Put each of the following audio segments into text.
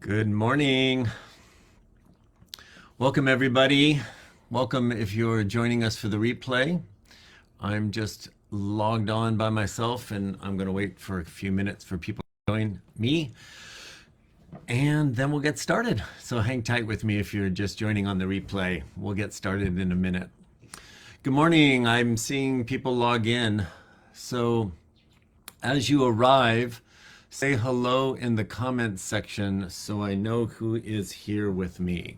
Good morning. Welcome, everybody. Welcome if you're joining us for the replay. I'm just logged on by myself, and I'm going to wait for a few minutes for people to join me, and then we'll get started. So hang tight with me if you're just joining on the replay. We'll get started in a minute. Good morning. I'm seeing people log in. So as you arrive, say hello in the comments section so I know who is here with me.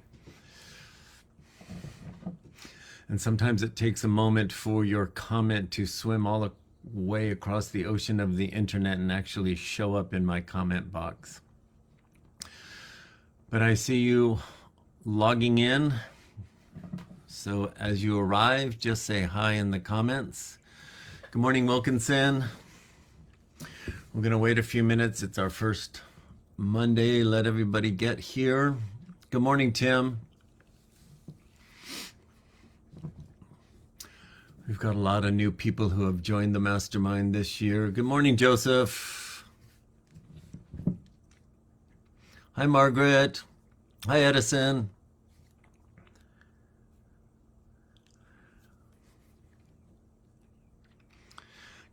And sometimes it takes a moment for your comment to swim all the way across the ocean of the internet and actually show up in my comment box. But I see you logging in. So as you arrive, just say hi in the comments. Good morning, Wilkinson. We're going to wait a few minutes. It's our first Monday. Let everybody get here. Good morning, Tim. We've got a lot of new people who have joined the mastermind this year. Good morning, Joseph. Hi, Margaret. Hi, Edison.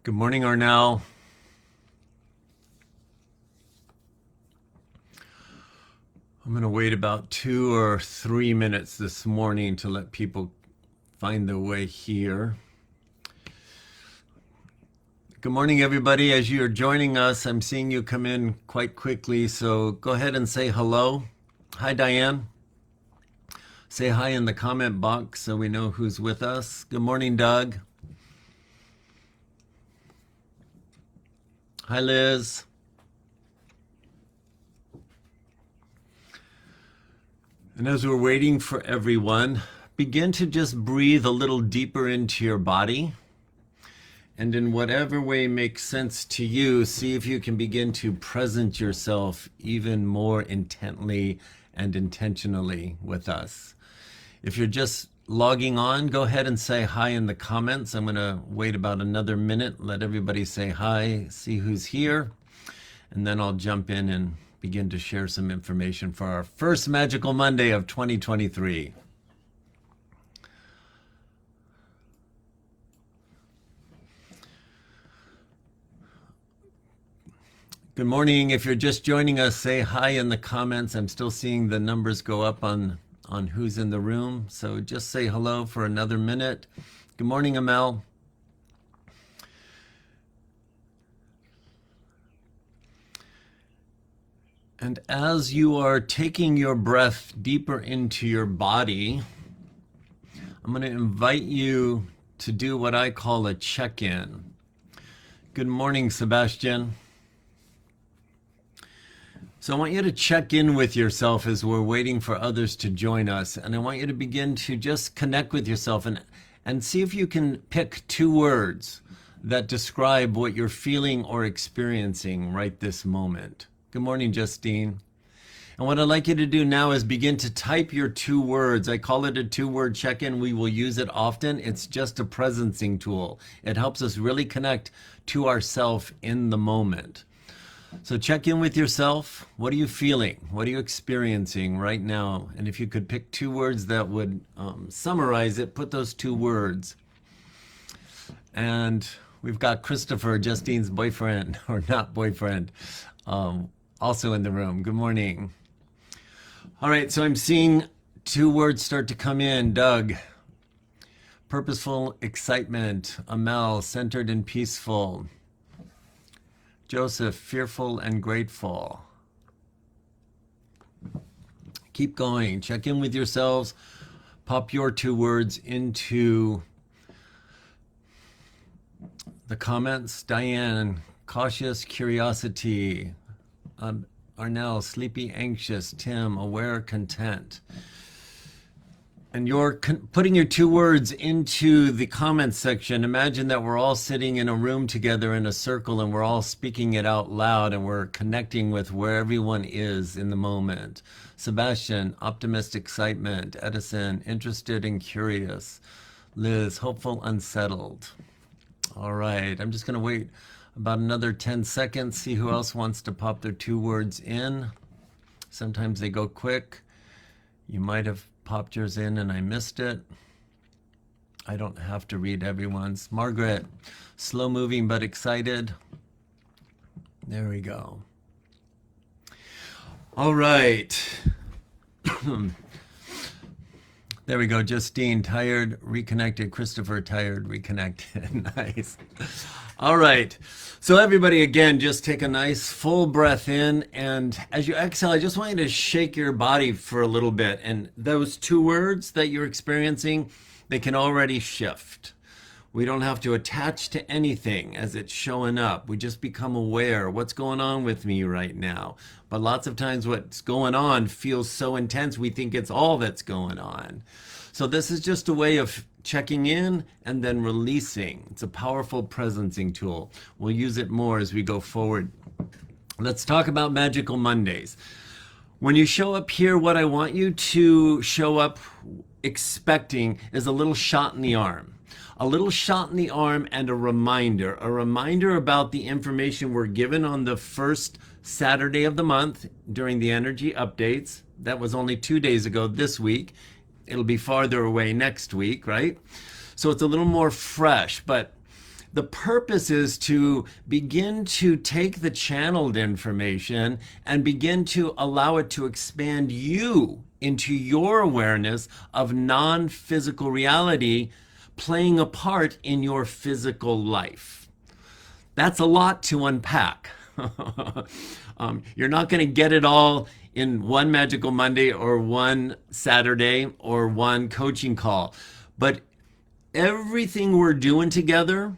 Good morning, Arnell. I'm going to wait about 2 or 3 minutes this morning to let people find their way here. Good morning, everybody. As you're joining us, I'm seeing you come in quite quickly, so go ahead and say hello. Hi, Diane. Say hi in the comment box so we know who's with us. Good morning, Doug. Hi, Liz. And as we're waiting for everyone, begin to just breathe a little deeper into your body. And in whatever way makes sense to you, see if you can begin to present yourself even more intently and intentionally with us. If you're just logging on, go ahead and say hi in the comments. I'm going to wait about another minute, let everybody say hi, see who's here, and then I'll jump in and begin to share some information for our first Magical Monday of 2023. Good morning. If you're just joining us, say hi in the comments. I'm still seeing the numbers go up on who's in the room, so just say hello for another minute. Good morning, Amel. And as you are taking your breath deeper into your body, I'm going to invite you to do what I call a check-in. Good morning, Sebastian. So I want you to check in with yourself as we're waiting for others to join us. And I want you to begin to just connect with yourself and see if you can pick 2 words that describe what you're feeling or experiencing right this moment. Good morning, Justine. And what I'd like you to do now is begin to type your 2 words. I call it a 2-word check-in. We will use it often. It's just a presencing tool. It helps us really connect to ourselves in the moment. So check in with yourself. What are you feeling? What are you experiencing right now? And if you could pick 2 words that would summarize it, put those 2 words. And we've got Christopher, Justine's boyfriend, or not boyfriend, also in the room. Good morning. All right, so I'm seeing 2 words start to come in. Doug, purposeful excitement. Amel, centered and peaceful. Joseph, fearful and grateful. Keep going. Check in with yourselves. Pop your 2 words into the comments. Diane, cautious curiosity. Arnell, sleepy, anxious. Tim, aware, content. And you're putting your 2 words into the comments section. Imagine that we're all sitting in a room together in a circle and we're all speaking it out loud and we're connecting with where everyone is in the moment. Sebastian, optimistic, excitement. Edison, interested and curious. Liz, hopeful, unsettled. All right, I'm just going to wait about another 10 seconds, see who else wants to pop their 2 words in. Sometimes they go quick. You might have popped yours in and I missed it. I don't have to read everyone's. Margaret, slow moving but excited. There we go. All right. There we go. Justine, tired, reconnected. Christopher, tired, reconnected. Nice. All right. So everybody, again, just take a nice full breath in. And as you exhale, I just want you to shake your body for a little bit. And those 2 words that you're experiencing, they can already shift. We don't have to attach to anything as it's showing up. We just become aware. What's going on with me right now? But lots of times what's going on feels so intense, we think it's all that's going on. So this is just a way of checking in and then releasing. It's a powerful presencing tool. We'll use it more as we go forward. Let's talk about Magical Mondays. When you show up here, what I want you to show up expecting is a little shot in the arm. A little shot in the arm and a reminder about the information we're given on the first Saturday of the month during the energy updates. That was only 2 days ago this week. It'll be farther away next week, right? So it's a little more fresh, but the purpose is to begin to take the channeled information and begin to allow it to expand you into your awareness of non-physical reality playing a part in your physical life. That's a lot to unpack. You're not going to get it all in one Magical Monday or one Saturday or one coaching call. But everything we're doing together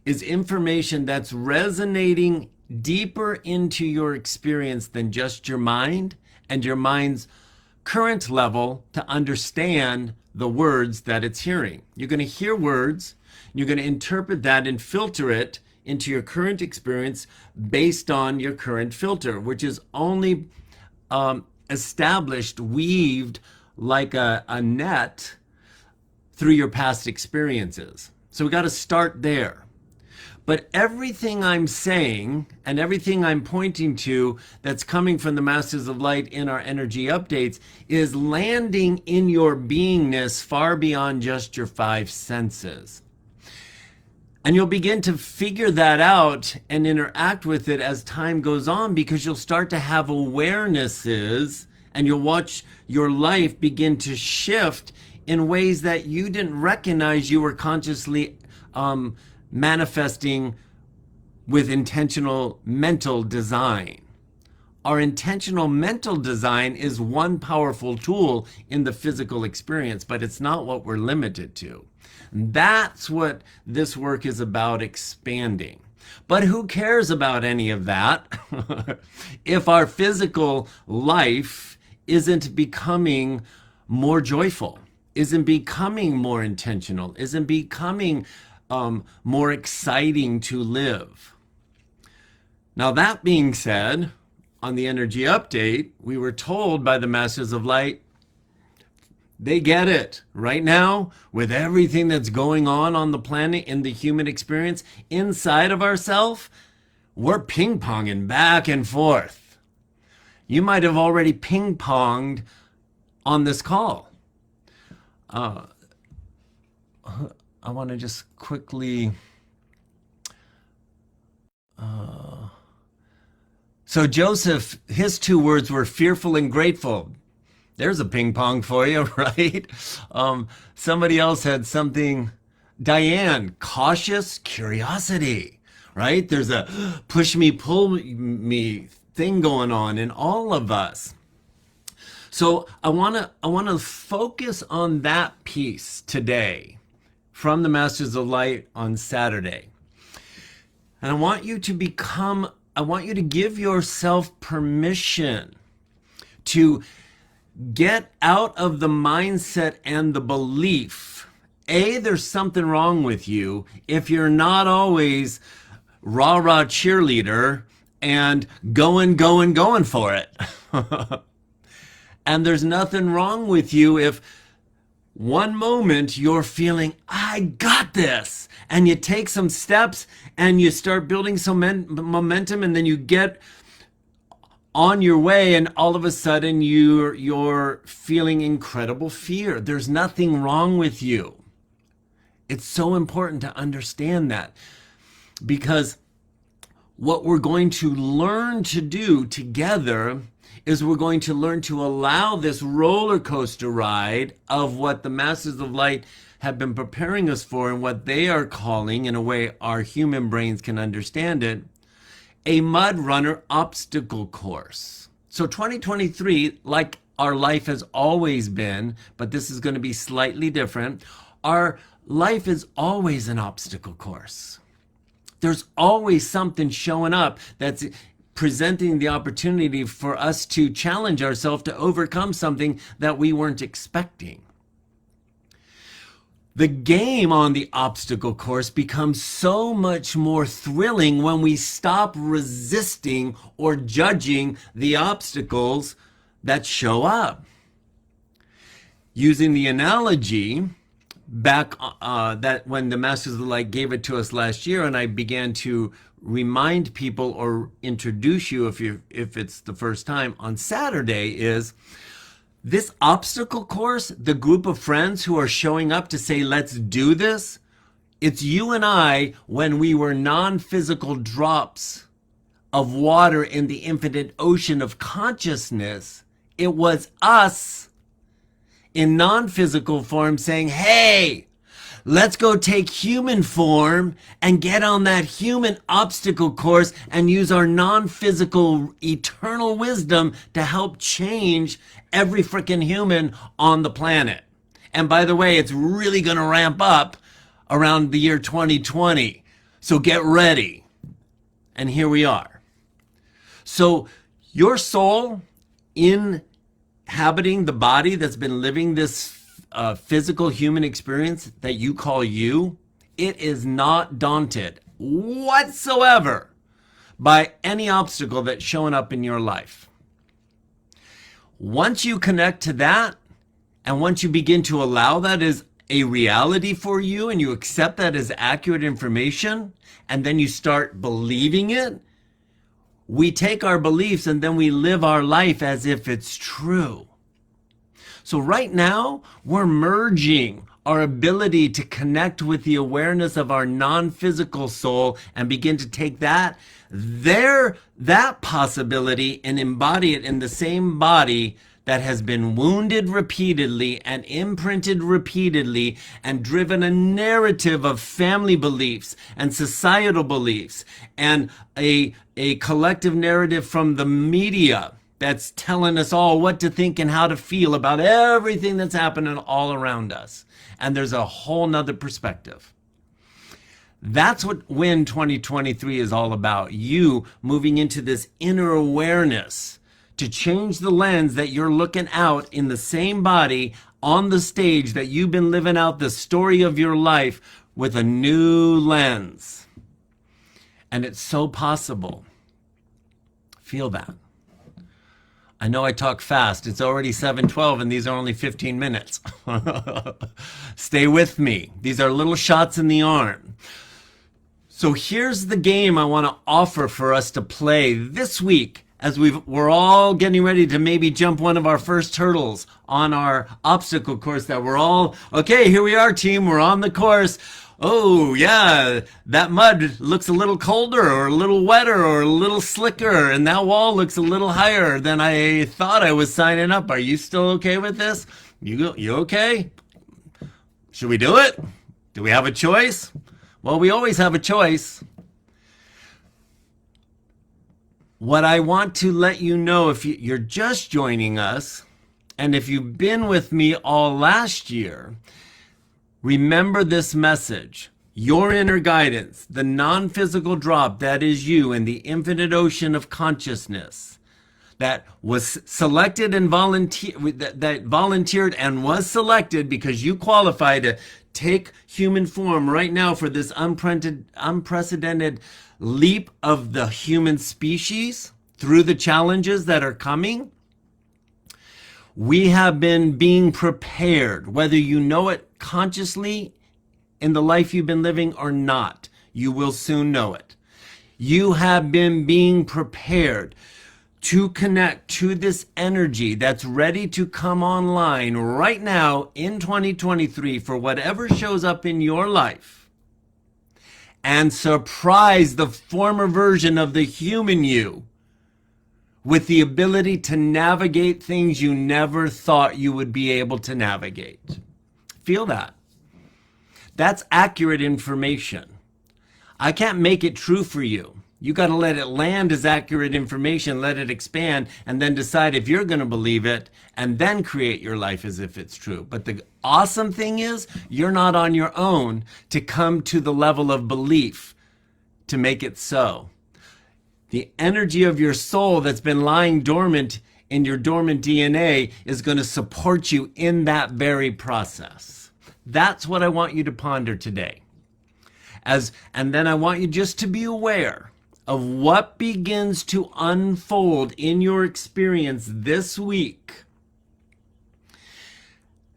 is information that's resonating deeper into your experience than just your mind and your mind's current level to understand the words that it's hearing. You're going to hear words, you're going to interpret that and filter it into your current experience based on your current filter, which is only established, weaved like a net through your past experiences. So we got to start there. But everything I'm saying and everything I'm pointing to that's coming from the Masters of Light in our energy updates is landing in your beingness far beyond just your 5 senses. And you'll begin to figure that out and interact with it as time goes on, because you'll start to have awarenesses and you'll watch your life begin to shift in ways that you didn't recognize you were consciously manifesting with intentional mental design. Our intentional mental design is one powerful tool in the physical experience, but it's not what we're limited to. That's what this work is about, expanding. But who cares about any of that if our physical life isn't becoming more joyful, isn't becoming more intentional, isn't becoming more exciting to live. Now, that being said, on the energy update, we were told by the Masters of Light, they get it. Right now, with everything that's going on the planet, in the human experience, inside of ourselves, we're ping-ponging back and forth. You might have already ping-ponged on this call. I want to just quickly... So Joseph, his 2 words were fearful and grateful. There's a ping pong for you, right? Somebody else had something. Diane, cautious curiosity, right? There's a push me, pull me thing going on in all of us. So I want to focus on that piece today from the Masters of Light on Saturday. And I want you to give yourself permission to get out of the mindset and the belief, there's something wrong with you if you're not always rah-rah cheerleader and going for it. And there's nothing wrong with you if one moment you're feeling, I got this, and you take some steps and you start building some momentum, and then you get on your way, and all of a sudden you're feeling incredible fear. There's nothing wrong with you. It's so important to understand that, because what we're going to learn to do together is we're going to learn to allow this roller coaster ride of what the Masters of Light have been preparing us for, and what they are calling, in a way our human brains can understand it, a mud runner obstacle course. So 2023, like our life has always been, but this is going to be slightly different. Our life is always an obstacle course. There's always something showing up that's presenting the opportunity for us to challenge ourselves to overcome something that we weren't expecting. The game on the obstacle course becomes so much more thrilling when we stop resisting or judging the obstacles that show up. Using the analogy back that when the Masters of the Light gave it to us last year, and I began to remind people or introduce you, if it's the first time on Saturday, is this obstacle course, the group of friends who are showing up to say, let's do this. It's you and I when we were non-physical drops of water in the infinite ocean of consciousness. It was us in non-physical form saying, hey, let's go take human form and get on that human obstacle course and use our non-physical eternal wisdom to help change every freaking human on the planet. And by the way, it's really going to ramp up around the year 2020. So get ready. And here we are. So your soul inhabiting the body that's been living this physical human experience that you call you, it is not daunted whatsoever by any obstacle that's showing up in your life. Once you connect to that, and once you begin to allow that as a reality for you, and you accept that as accurate information, and then you start believing it, we take our beliefs and then we live our life as if it's true. So right now, we're merging our ability to connect with the awareness of our non-physical soul and begin to take that possibility and embody it in the same body that has been wounded repeatedly and imprinted repeatedly and driven a narrative of family beliefs and societal beliefs and a collective narrative from the media that's telling us all what to think and how to feel about everything that's happening all around us. And there's a whole nother perspective. That's what WIN 2023 is all about. You moving into this inner awareness to change the lens that you're looking out in the same body on the stage that you've been living out the story of your life with a new lens. And it's so possible. Feel that. I know I talk fast. It's already 7:12 and these are only 15 minutes. Stay with me. These are little shots in the arm. So here's the game I want to offer for us to play this week as we're all getting ready to maybe jump one of our first hurdles on our obstacle course that we're all, okay, here we are, team. We're on the course. Oh, yeah, that mud looks a little colder or a little wetter or a little slicker, and that wall looks a little higher than I thought I was signing up. Are you still okay with this? You okay? Should we do it? Do we have a choice? Well, we always have a choice. What I want to let you know, if you're just joining us, and if you've been with me all last year, remember this message. Your inner guidance, the non-physical drop that is you in the infinite ocean of consciousness that was selected and that volunteered and was selected because you qualify to take human form right now for this unprecedented leap of the human species through the challenges that are coming. We have been being prepared, whether you know it consciously in the life you've been living or not. You will soon know it. You have been being prepared to connect to this energy that's ready to come online right now in 2023 for whatever shows up in your life and surprise the former version of the human you with the ability to navigate things you never thought you would be able to navigate. Feel that. That's accurate information. I can't make it true for you. You got to let it land as accurate information, let it expand, and then decide if you're going to believe it, and then create your life as if it's true. But the awesome thing is, you're not on your own to come to the level of belief to make it so. The energy of your soul that's been lying dormant in your dormant DNA is going to support you in that very process. That's what I want you to ponder today. And then I want you just to be aware of what begins to unfold in your experience this week.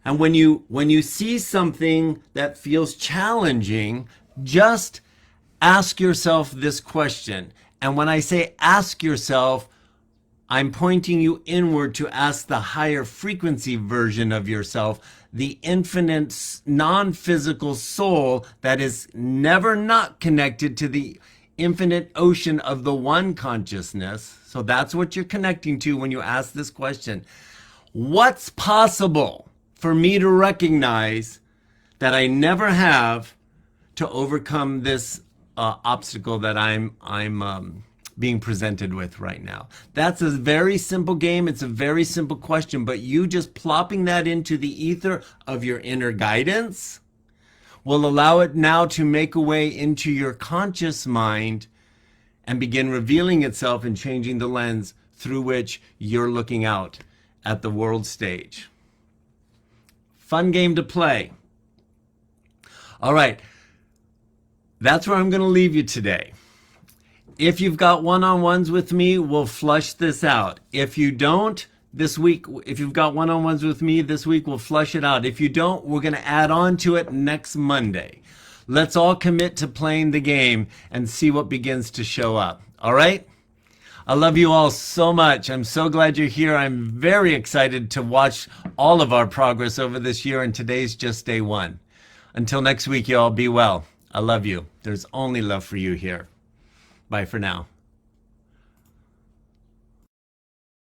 And when you see something that feels challenging, just ask yourself this question. And when I say ask yourself, I'm pointing you inward to ask the higher frequency version of yourself, the infinite non-physical soul that is never not connected to the infinite ocean of the one consciousness. So that's what you're connecting to when you ask this question. What's possible for me to recognize that I never have to overcome this obstacle that I'm being presented with right now? That's a very simple game. It's a very simple question, but you just plopping that into the ether of your inner guidance will allow it now to make a way into your conscious mind and begin revealing itself and changing the lens through which you're looking out at the world stage. Fun game to play. All right. That's where I'm going to leave you today. If you've got one-on-ones with me, we'll flush this out. If you don't, this week, if you've got one-on-ones with me this week, we'll flush it out. If you don't, we're going to add on to it next Monday. Let's all commit to playing the game and see what begins to show up. All right? I love you all so much. I'm so glad you're here. I'm very excited to watch all of our progress over this year, and today's just day one. Until next week, y'all, be well. I love you. There's only love for you here. Bye for now.